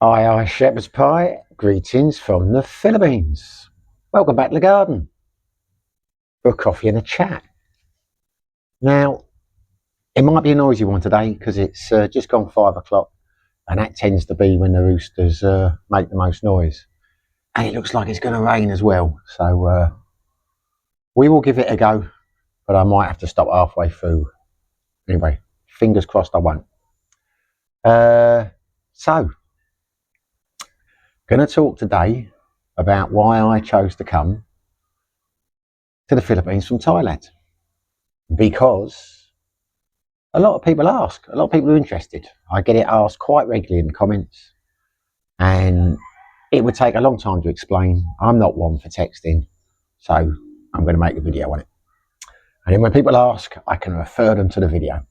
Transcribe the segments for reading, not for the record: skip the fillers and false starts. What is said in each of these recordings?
Aye, shepherd's pie. Greetings from the Philippines. Welcome back to the garden for a coffee and a chat. Now, it might be a noisy one today because it's just gone 5 o'clock, and that tends to be when the roosters make the most noise. And it looks like it's going to rain as well, so we will give it a go, but I might have to stop halfway through. Anyway, fingers crossed I won't. So, going to talk today about why I chose to come to the Philippines from Thailand, because a lot of people ask, a lot of people are interested. I get it asked quite regularly in the comments, and it would take a long time to explain. I'm not one for texting, so I'm going to make a video on it. And then when people ask, I can refer them to the video.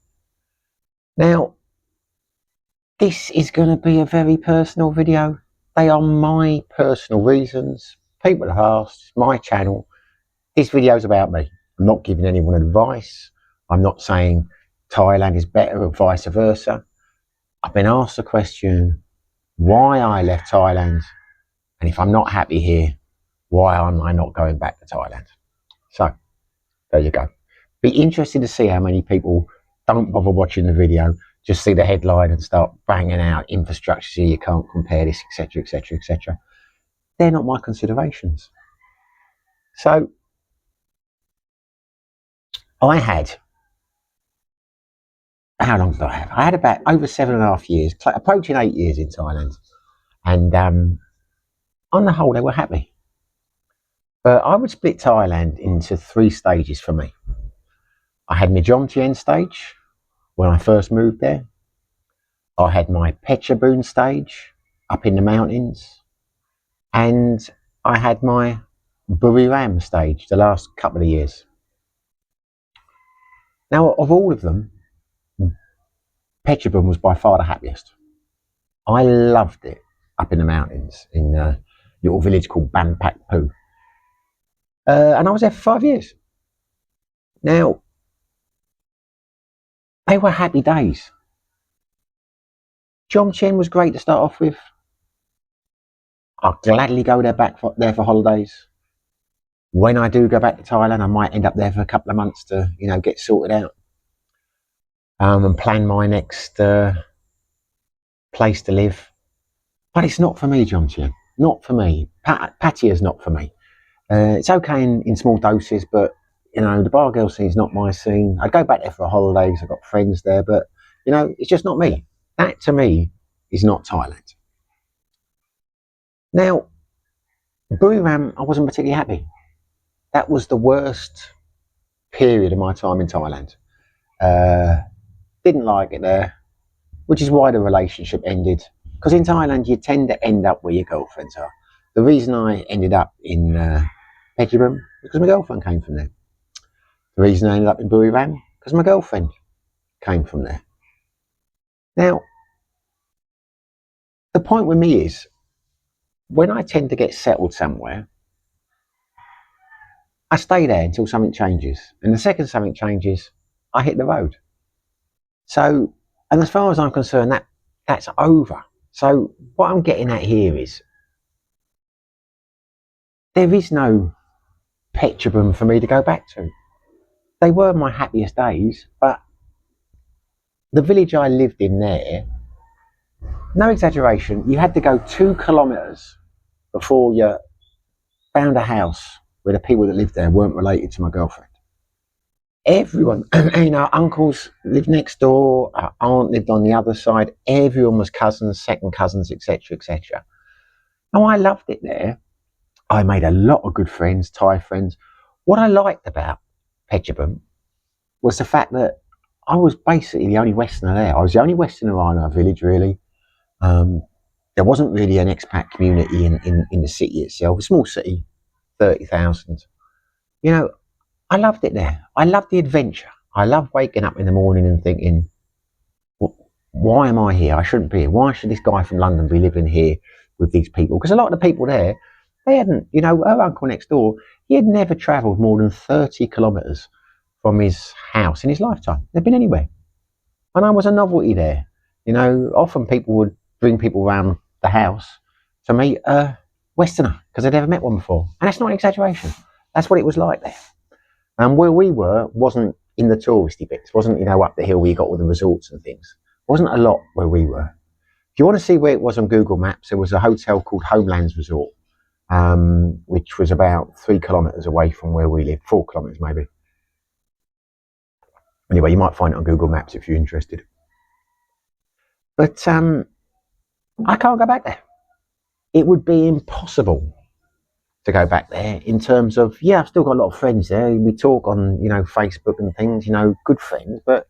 Now, this is going to be a very personal video. They are my personal reasons. People have asked, my channel. This video is about me. I'm not giving anyone advice. I'm not saying Thailand is better or vice versa. I've been asked the question why I left Thailand, and if I'm not happy here, why am I not going back to Thailand? So, there you go. Be interested to see how many people don't bother watching the video, just see the headline and start banging out infrastructure, you can't compare this, etc, etc, etc. They're not my considerations. So, I had, how long did I have? I had about over 7.5 years, approaching 8 years in Thailand. And on the whole, they were happy. But I would split Thailand into 3 stages for me. I had my Jomtien stage when I first moved there. I had my Phetchabun stage up in the mountains. And I had my Buriram stage the last couple of years. Now, of all of them, Phetchabun was by far the happiest. I loved it up in the mountains in a little village called Bampakpu. And I was there for 5 years. Now, they were happy days. Jomtien was great to start off with. I'll gladly go there there for holidays. When I do go back to Thailand, I might end up there for a couple of months to, get sorted out. And plan my next place to live. But it's not for me, Jomtien. Not for me. Pattia's not for me. It's okay in small doses, but, the bar girl scene is not my scene. I go back there for holidays. I've got friends there, but, it's just not me. That, to me, is not Thailand. Now, Buriram, I wasn't particularly happy. That was the worst period of my time in Thailand. Didn't like it there, which is why the relationship ended. Because in Thailand, you tend to end up where your girlfriends are. The reason I ended up in Phetchabun was because my girlfriend came from there. The reason I ended up in Buriram, because my girlfriend came from there. Now, the point with me is, when I tend to get settled somewhere, I stay there until something changes. And the second something changes, I hit the road. So, and as far as I'm concerned, that's over. So what I'm getting at here is, there is no Phetchabun for me to go back to. They were my happiest days, but the village I lived in there, no exaggeration, you had to go 2 kilometres before you found a house where the people that lived there weren't related to my girlfriend. Everyone, our uncles lived next door, our aunt lived on the other side, everyone was cousins, second cousins, etc, etc. Now, I loved it there. I made a lot of good friends, Thai friends. What I liked about Phetchabun was the fact that I was basically the only Westerner there. I was the only Westerner in our village, really. There wasn't really an expat community in the city itself. A small city, 30,000. I loved it there. I loved the adventure. I loved waking up in the morning and thinking, why am I here? I shouldn't be here. Why should this guy from London be living here with these people? Because a lot of the people there, they hadn't, her uncle next door, he had never travelled more than 30 kilometres from his house in his lifetime. They'd been anywhere. And I was a novelty there. Often people would bring people around the house to meet a Westerner because I'd never met one before. And that's not an exaggeration. That's what it was like there. And where we were wasn't in the touristy bits, wasn't, you know, up the hill where you got all the resorts and things. Wasn't a lot where we were. If you want to see where it was on Google Maps, there was a hotel called Homelands Resort, which was about 3 kilometres away from where we lived, 4 kilometres maybe. Anyway, you might find it on Google Maps if you're interested. But I can't go back there. It would be impossible to go back there in terms of, yeah, I've still got a lot of friends there. We talk on, you know, Facebook and things, you know, good friends, but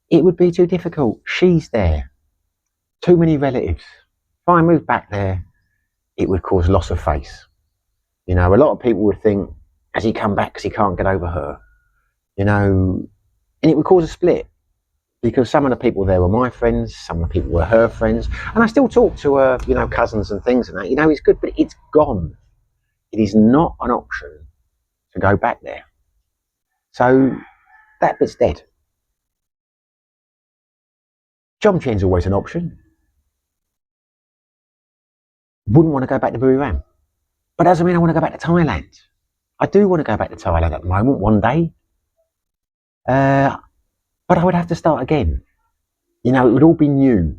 it would be too difficult. She's there. Too many relatives. If I moved back there, it would cause loss of face. You know, a lot of people would think, has he come back because he can't get over her? You know, and it would cause a split because some of the people there were my friends, some of the people were her friends, and I still talk to her, you know, cousins and things and that. You know, it's good, but it's gone. It is not an option to go back there. So that bit's dead. Jomtyen's always an option. Wouldn't want to go back to Buriram. But doesn't mean I want to go back to Thailand. I do want to go back to Thailand at the moment, one day. But I would have to start again. You know, it would all be new.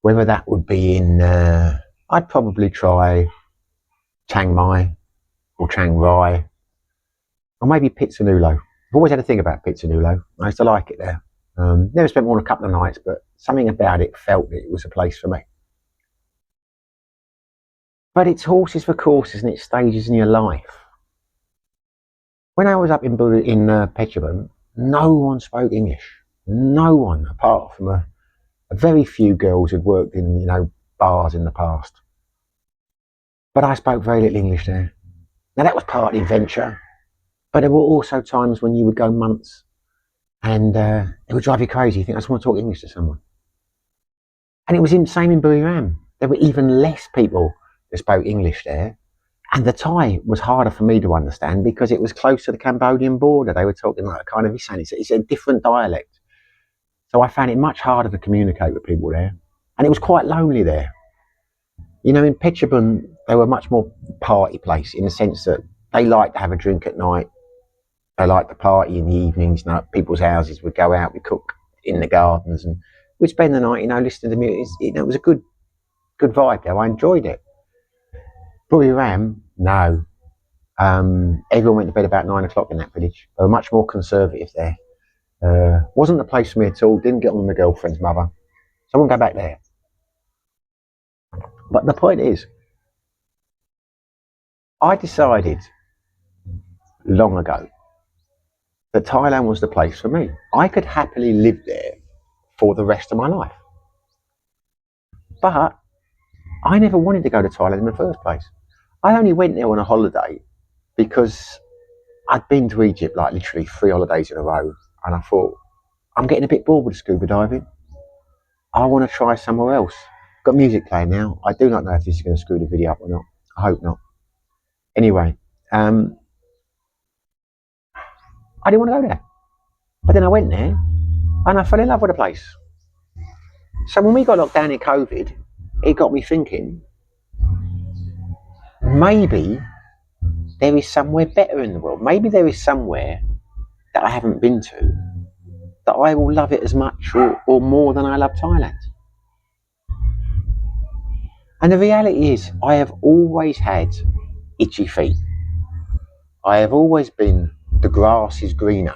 Whether that would be in, I'd probably try Chiang Mai or Chiang Rai, or maybe Pitsanulo. I've always had a thing about Pitsanulo. I used to like it there. Never spent more than a couple of nights, but something about it felt that it was a place for me. But it's horses for courses and it's stages in your life. When I was up in Phetchabun, no one spoke English. No one, apart from a very few girls who'd worked in, you know, bars in the past. But I spoke very little English there. Now that was part of the adventure, but there were also times when you would go months and it would drive you crazy. You think, I just want to talk English to someone. And it was the same in Buriram. There were even less people that spoke English there. And the Thai was harder for me to understand because it was close to the Cambodian border. They were talking like kind of, it's a different dialect. So I found it much harder to communicate with people there. And it was quite lonely there. You know, in Phetchabun, they were much more party place in the sense that they liked to have a drink at night. They liked to party in the evenings. You know, people's houses would go out, we'd cook in the gardens and we'd spend the night, you know, listening to music. You know, it was a good vibe there. I enjoyed it. Buriram, no. Everyone went to bed about 9 o'clock in that village. They were much more conservative there. Wasn't the place for me at all. Didn't get on with my girlfriend's mother. So I wouldn't go back there. But the point is, I decided long ago that Thailand was the place for me. I could happily live there for the rest of my life. But I never wanted to go to Thailand in the first place. I only went there on a holiday because I'd been to Egypt like literally 3 holidays in a row and I thought, I'm getting a bit bored with scuba diving. I want to try somewhere else. Got music playing now. I do not know if this is going to screw the video up or not. I hope not. Anyway, I didn't want to go there. But then I went there and I fell in love with the place. So when we got locked down in COVID, it got me thinking, maybe there is somewhere better in the world. Maybe there is somewhere that I haven't been to that I will love it as much or more than I love Thailand. And the reality is, I have always had itchy feet. I have always been, the grass is greener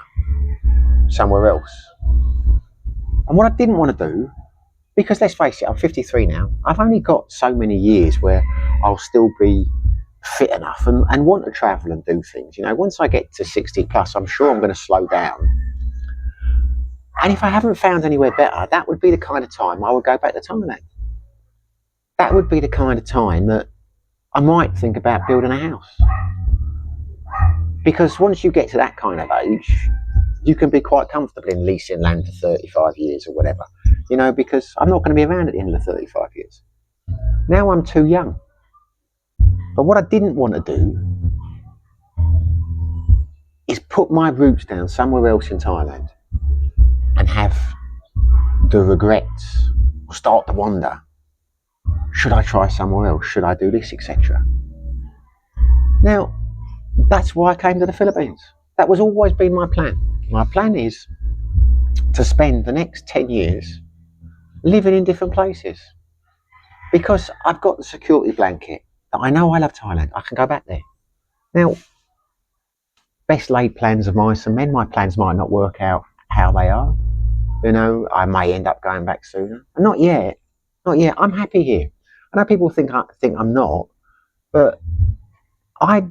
somewhere else. And what I didn't want to do, because let's face it, I'm 53 now, I've only got so many years where I'll still be fit enough and want to travel and do things. You know, once I get to 60 plus, I'm sure I'm going to slow down. And if I haven't found anywhere better, that would be the kind of time I would go back to Thailand. That would be the kind of time that I might think about building a house. Because once you get to that kind of age, you can be quite comfortable in leasing land for 35 years or whatever. You know, because I'm not going to be around at the end of the 35 years. Now I'm too young. But what I didn't want to do is put my roots down somewhere else in Thailand and have the regrets or start to wonder, should I try somewhere else? Should I do this, etc.? Now, that's why I came to the Philippines. That was always been my plan. My plan is to spend the next 10 years living in different places, because I've got the security blanket that I know I love Thailand. I can go back there. Now, best laid plans of mice and men. My plans might not work out how they are. You know, I may end up going back sooner. Not yet. Not yet. I'm happy here. I know people think I'm not, but I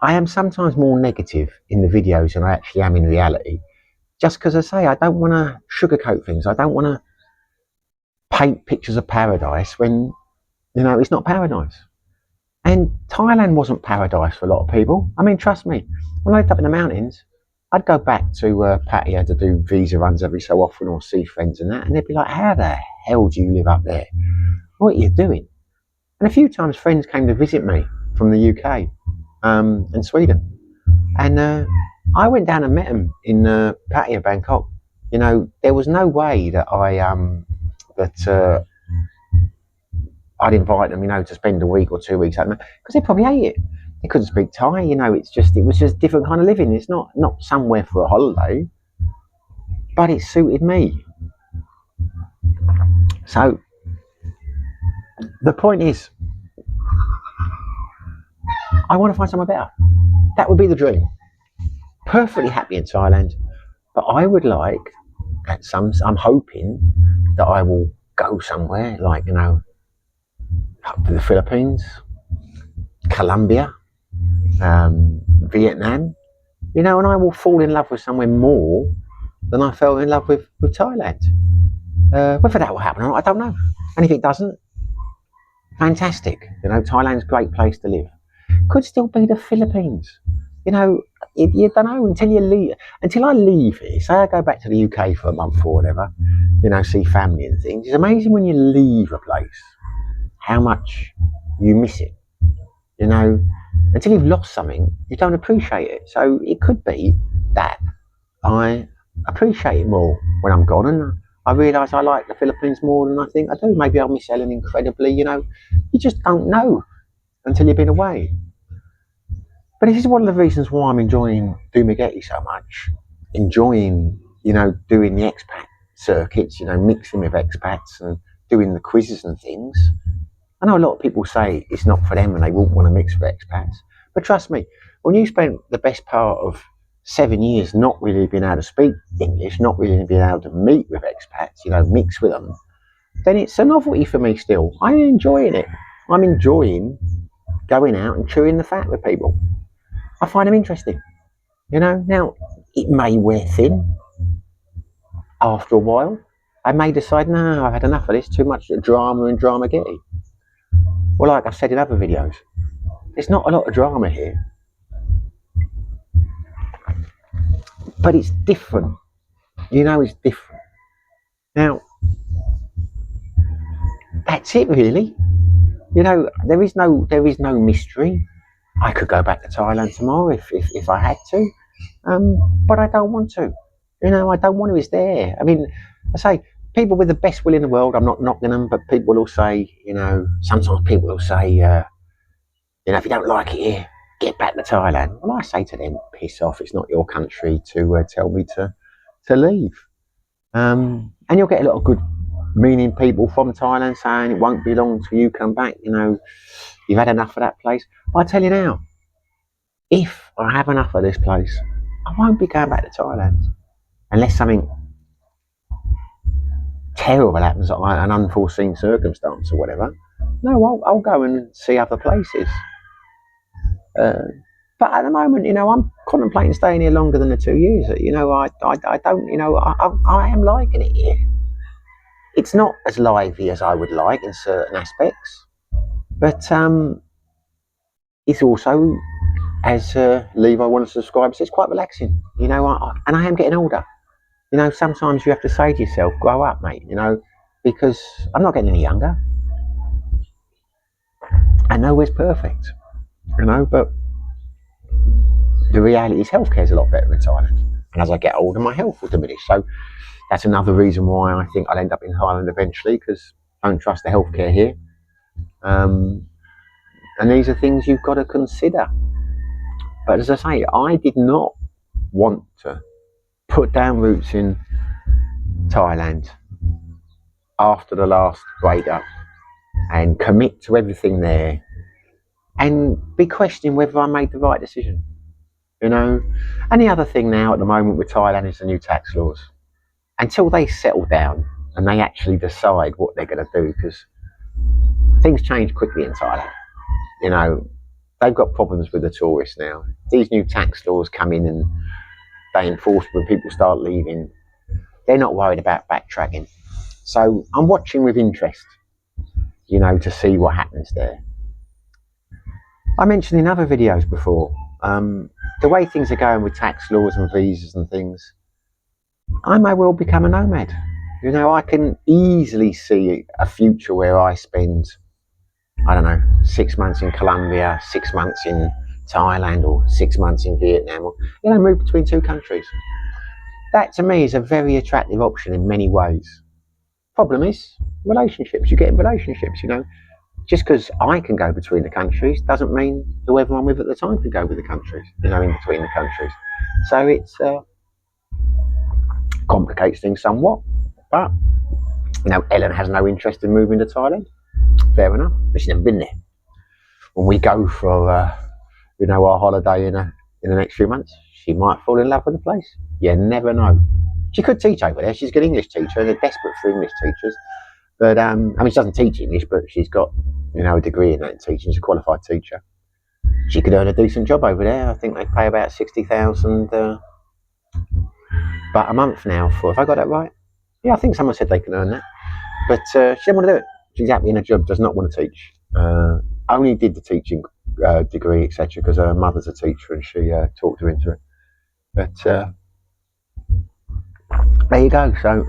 am sometimes more negative in the videos than I actually am in reality. Just because I say I don't want to sugarcoat things. I don't want to paint pictures of paradise when, you know, it's not paradise. And Thailand wasn't paradise for a lot of people. I mean, trust me, when I lived up in the mountains, I'd go back to Pattaya to do visa runs every so often or see friends and that, and they'd be like, how the hell do you live up there? What are you doing? And a few times friends came to visit me from the UK and Sweden. And I went down and met them in Pattaya, Bangkok. You know, there was no way that I'd invite them, you know, to spend a week or 2 weeks at them, because they probably hate it. They couldn't speak Thai, you know. It was just different kind of living. It's not somewhere for a holiday, but it suited me. So the point is, I want to find somewhere better. That would be the dream. Perfectly happy in Thailand, but I would like, I'm hoping that I will go somewhere like, you know, up to the Philippines, Colombia, Vietnam, you know, and I will fall in love with somewhere more than I fell in love with Thailand. Whether that will happen or not, I don't know. And if it doesn't, fantastic. You know, Thailand's a great place to live. Could still be the Philippines. You know, you don't know until you leave. Until I leave here, say I go back to the UK for a month or whatever, you know, see family and things. It's amazing when you leave a place how much you miss it. You know, until you've lost something, you don't appreciate it. So it could be that I appreciate it more when I'm gone, and I realise I like the Philippines more than I think I do. Maybe I'll miss Ellen incredibly, you know. You just don't know until you've been away. But this is one of the reasons why I'm enjoying Dumaguete so much. Enjoying, you know, doing the expat circuits, you know, mixing with expats and doing the quizzes and things. I know a lot of people say it's not for them and they wouldn't want to mix with expats. But trust me, when you spend the best part of 7 years not really being able to speak English, not really being able to meet with expats, you know, mix with them, then it's a novelty for me still. I'm enjoying it. I'm enjoying going out and chewing the fat with people. I find them interesting. You know, now it may wear thin after a while. I may decide, no, I've had enough of this, too much drama and dramagetti. Well, like I've said in other videos, there's not a lot of drama here. But it's different. You know, it's different. Now, that's it really. You know, there is no mystery. I could go back to Thailand tomorrow if I had to. But I don't want to. You know, I don't want to. It's there. I mean, I say, people with the best will in the world, I'm not knocking them, but people will say, you know, sometimes people will say, you know, if you don't like it here, get back to Thailand. Well, I say to them, piss off. It's not your country to tell me to leave. And you'll get a lot of good meaning people from Thailand saying it won't be long till you come back. You know, you've had enough of that place. But I tell you now, if I have enough of this place, I won't be going back to Thailand unless something terrible happens, an unforeseen circumstance or whatever. No, I'll go and see other places. But at the moment, you know, I'm contemplating staying here longer than the 2 years. You know, I don't, you know, I am liking it here. It's not as lively as I would like in certain aspects, but it's also, as Levi wants to describe, it's quite relaxing. You know, and I am getting older. You know, sometimes you have to say to yourself, grow up, mate, you know, because I'm not getting any younger. And nowhere's perfect, you know, but the reality is healthcare is a lot better in Thailand. And as I get older, my health will diminish. So that's another reason why I think I'll end up in Thailand eventually, because I don't trust the healthcare here. And these are things you've got to consider. But as I say, I did not want to put down roots in Thailand after the last breakup and commit to everything there and be questioning whether I made the right decision. You know, and the other thing now at the moment with Thailand is the new tax laws. Until they settle down and they actually decide what they're going to do, because things change quickly in Thailand. You know, they've got problems with the tourists now. These new tax laws come in and they enforce when people start leaving. They're not worried about backtracking. So I'm watching with interest, you know, to see what happens there. I mentioned in other videos before, the way things are going with tax laws and visas and things, I may well become a nomad. You know, I can easily see a future where I spend, I don't know, 6 months in Colombia, 6 months in Thailand, or 6 months in Vietnam, or, you know, move between two countries. That to me is a very attractive option in many ways. Problem is, relationships. You get in relationships, you know. Just because I can go between the countries doesn't mean whoever I'm with at the time can go with the countries, you know, in between the countries. So it's complicates things somewhat. But, you know, Ellen has no interest in moving to Thailand. Fair enough, but she's never been there. When we go for, you know, our holiday in the next few months, she might fall in love with the place. You never know. She could teach over there. She's a good English teacher, and they're desperate for English teachers. But I mean, she doesn't teach English, but she's got, you know, a degree in that in teaching. She's a qualified teacher. She could earn a decent job over there. I think they pay about 60,000, about a month now. For, have I got that right? Yeah, I think someone said they can earn that. But she doesn't want to do it. She's happy in her job. Does not want to teach. Only did the teaching degree, etc., because her mother's a teacher and she talked her into it. But there you go. So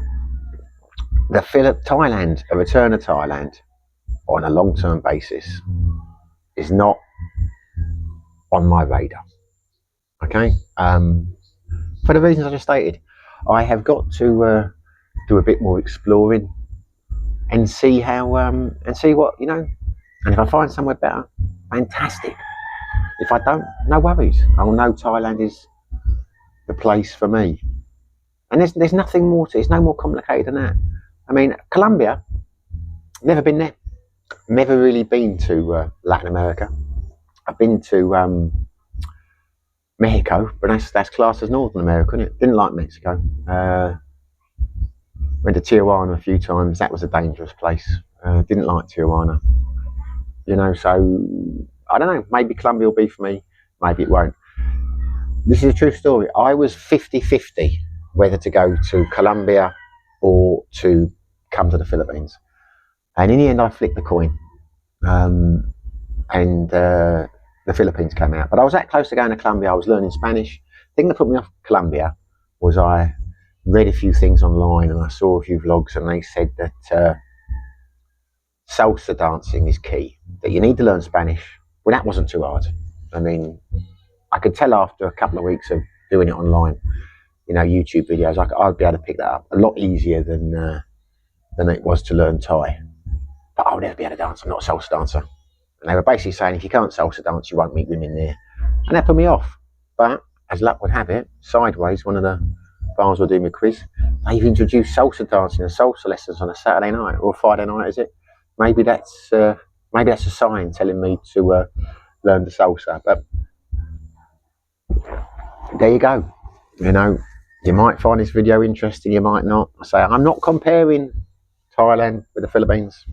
Thailand, a return to Thailand on a long-term basis is not on my radar. Okay, for the reasons I just stated, I have got to do a bit more exploring and see how and see what, you know. And if I find somewhere better, fantastic. If I don't, no worries. I'll know Thailand is the place for me. And there's nothing more to it. It's no more complicated than that. I mean, Colombia, never been there. Never really been to Latin America. I've been to Mexico, but that's classed as Northern America, isn't it? Didn't like Mexico. Went to Tijuana a few times. That was a dangerous place. Didn't like Tijuana. You know, so I don't know. Maybe Colombia will be for me. Maybe it won't. This is a true story. I was 50-50 whether to go to Colombia or to come to the Philippines. And in the end, I flicked the coin. And the Philippines came out. But I was that close to going to Colombia. I was learning Spanish. The thing that put me off Colombia was I read a few things online and I saw a few vlogs, and they said that salsa dancing is key, that you need to learn Spanish. Well, that wasn't too hard. I mean, I could tell after a couple of weeks of doing it online, you know, YouTube videos, I'd be able to pick that up a lot easier than it was to learn Thai. But I would never be able to dance. I'm not a salsa dancer. And they were basically saying, if you can't salsa dance, you won't meet women there. And that put me off. But as luck would have it, Sideways, one of the bars were doing a quiz, they've introduced salsa dancing and salsa lessons on a Saturday night or Friday night, is it? Maybe that's a sign telling me to learn the salsa. But there you go. You know, you might find this video interesting, you might not. I say, I'm not comparing Thailand with the Philippines.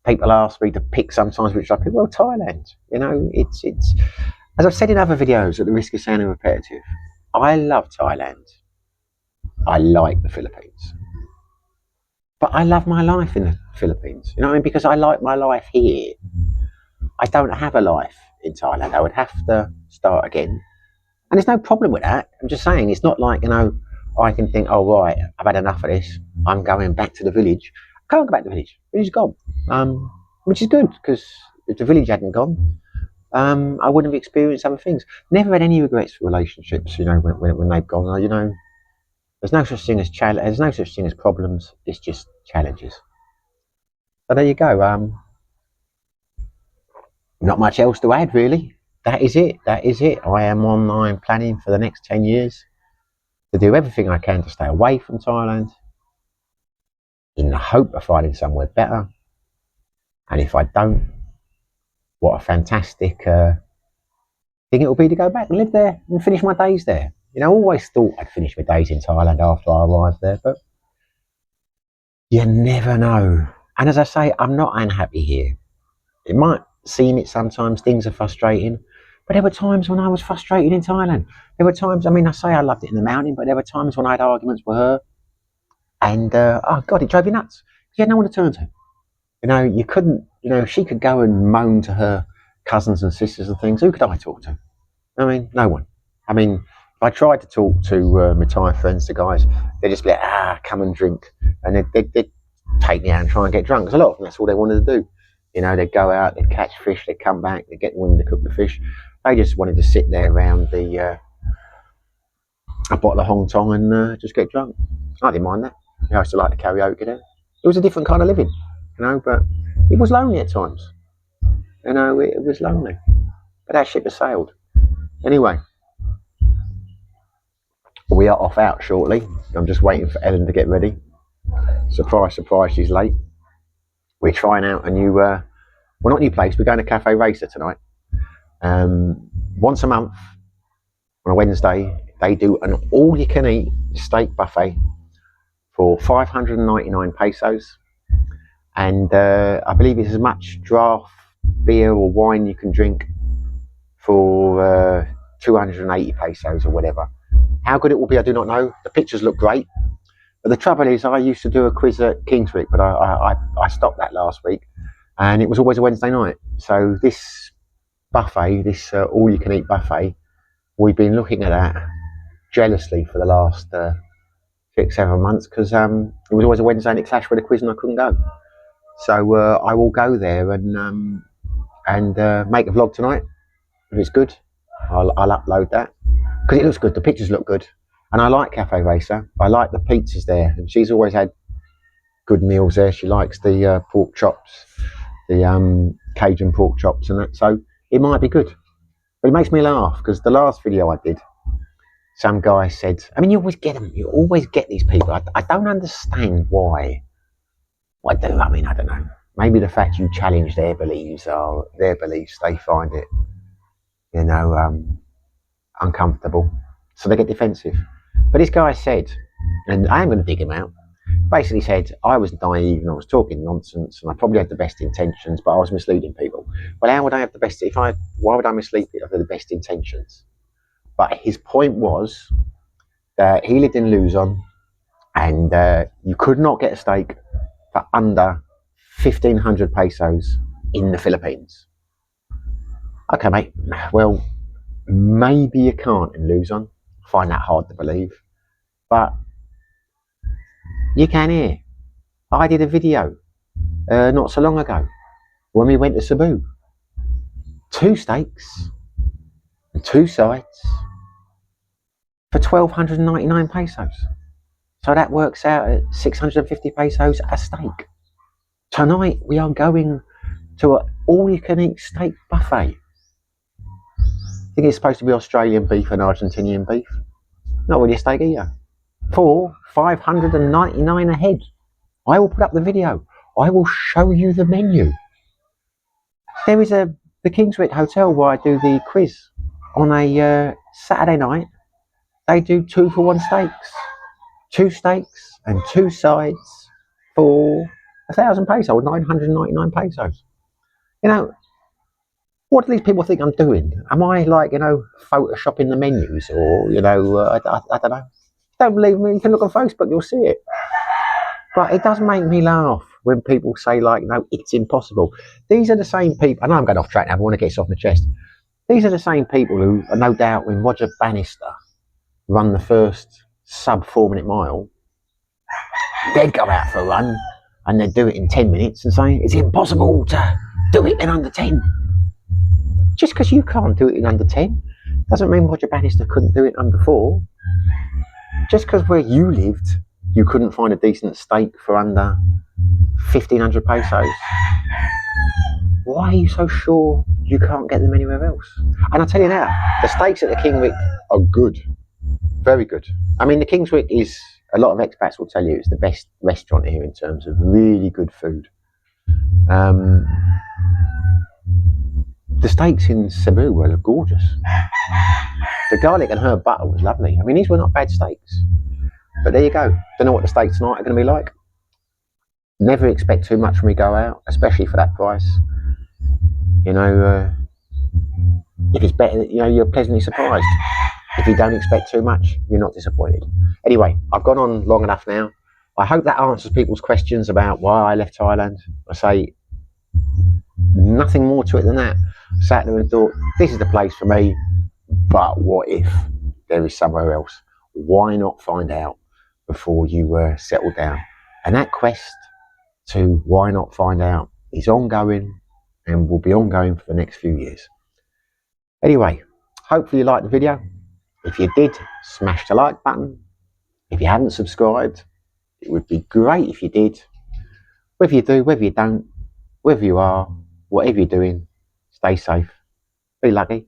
People ask me to pick sometimes which I pick. Well, Thailand, you know, it's as I've said in other videos, at the risk of sounding repetitive, I love Thailand. I like the Philippines. But I love my life in the Philippines. You know what I mean? Because I like my life here. I don't have a life in Thailand. I would have to start again. And there's no problem with that. I'm just saying, it's not like, you know, I can think, oh, right, I've had enough of this. I'm going back to the village. I can't go back to the village. The village is gone. Which is good, because if the village hadn't gone, I wouldn't have experienced other things. Never had any regrets for relationships, you know, when they've gone. You know, there's no such thing as problems. It's just challenges. So there you go. Not much else to add, really. That is it. That is it. I'm planning for the next 10 years to do everything I can to stay away from Thailand in the hope of finding somewhere better. And if I don't, what a fantastic thing it will be to go back and live there and finish my days there. You know, I always thought I'd finish my days in Thailand after I arrived there, but you never know. And as I say, I'm not unhappy here. It might seem it sometimes, things are frustrating, but there were times when I was frustrated in Thailand. There were times, I mean, I say I loved it in the mountain, but there were times when I had arguments with her and, oh God, it drove you nuts. You had no one to turn to. You know, you couldn't, you know, she could go and moan to her cousins and sisters and things. Who could I talk to? I mean, no one. I mean, if I tried to talk to my Thai friends, the guys, they'd just be like, come and drink. And they'd take me out and try and get drunk. Because a lot of them, that's all they wanted to do. You know, they'd go out, they'd catch fish, they'd come back, they'd get the women to cook the fish. They just wanted to sit there around a bottle of Hong Tong and just get drunk. I didn't mind that. You know, I used to like the karaoke there. It was a different kind of living, you know, but it was lonely at times. You know, it was lonely. But that ship has sailed. Anyway, we are off out shortly. I'm just waiting for Ellen to get ready. Surprise, surprise, she's late. We're trying out a new, well, not new place, we're going to Cafe Racer tonight. Once a month, on a Wednesday, they do an all-you-can-eat steak buffet for 599 pesos. And I believe it's as much draft beer or wine you can drink for 280 pesos or whatever. How good it will be, I do not know. The pictures look great. But the trouble is, I used to do a quiz at Kingswick, but I stopped that last week. And it was always a Wednesday night. So this buffet, this all-you-can-eat buffet, we've been looking at that jealously for the last 6-7 months because it was always a Wednesday and it clashed with a quiz and I couldn't go. So I will go there and make a vlog tonight. If it's good, I'll upload that because it looks good. The pictures look good, and I like Cafe Racer. I like the pizzas there, and she's always had good meals there. She likes the pork chops, the Cajun pork chops, and that. So it might be good. But it makes me laugh because the last video I did, some guy said, I mean, you always get them. You always get these people. I don't understand why. I do. I mean, I don't know. Maybe the fact you challenge their beliefs, they find it, you know, uncomfortable. So they get defensive. But this guy said, and I am going to dig him out, basically said, I was naive and I was talking nonsense and I probably had the best intentions, but I was misleading people. Well, how would I have the best, why would I mislead people for the best intentions? But his point was that he lived in Luzon and you could not get a steak for under 1,500 pesos in the Philippines. Okay, mate. Well, maybe you can't in Luzon. I find that hard to believe. But you can here. I did a video not so long ago when we went to Cebu. 2 steaks and 2 sides for 1,299 pesos. So that works out at 650 pesos a steak. Tonight we are going to an all-you-can-eat steak buffet. I think it's supposed to be Australian beef and Argentinian beef. Not really a steak either. For 599 a head. I will put up the video. I will show you the menu. There is the Kingswick Hotel where I do the quiz. On a Saturday night, they do 2-for-1 steaks. 2 steaks and 2 sides for 1,000 pesos, 999 pesos. You know, what do these people think I'm doing? Am I like, you know, photoshopping the menus or, you know, I don't know. Don't believe me, you can look on Facebook, you'll see it. But it does make me laugh when people say like, no, it's impossible. These are the same people, I know I'm going off track now, but I want to get this off my chest. These are the same people who, no doubt, when Roger Bannister run the first sub 4-minute mile, they'd go out for a run and they'd do it in 10 minutes and say, it's impossible to do it in under 10. Just because you can't do it in under 10 doesn't mean Roger Bannister couldn't do it under 4. Just because where you lived you couldn't find a decent steak for under 1,500 pesos. Why are you so sure you can't get them anywhere else? And I tell you now, the steaks at the Kingwick are good, very good. I mean, the Kingswick is, a lot of expats will tell you, it's the best restaurant here in terms of really good food. The steaks in Cebu were gorgeous. The garlic and herb butter was lovely. I mean, these were not bad steaks. But there you go. Don't know what the steaks tonight are going to be like. Never expect too much when we go out, especially for that price. You know, if it's better, you know, you're pleasantly surprised. If you don't expect too much, you're not disappointed. Anyway, I've gone on long enough now. I hope that answers people's questions about why I left Thailand. I say nothing more to it than that. I sat there and thought, this is the place for me, but what if there is somewhere else? Why not find out before you settle down? And that quest to why not find out is ongoing and will be ongoing for the next few years. Anyway, hopefully you liked the video. If you did, smash the like button. If you haven't subscribed, it would be great if you did. Whether you do, whether you don't, whether you are, whatever you're doing, stay safe, be lucky.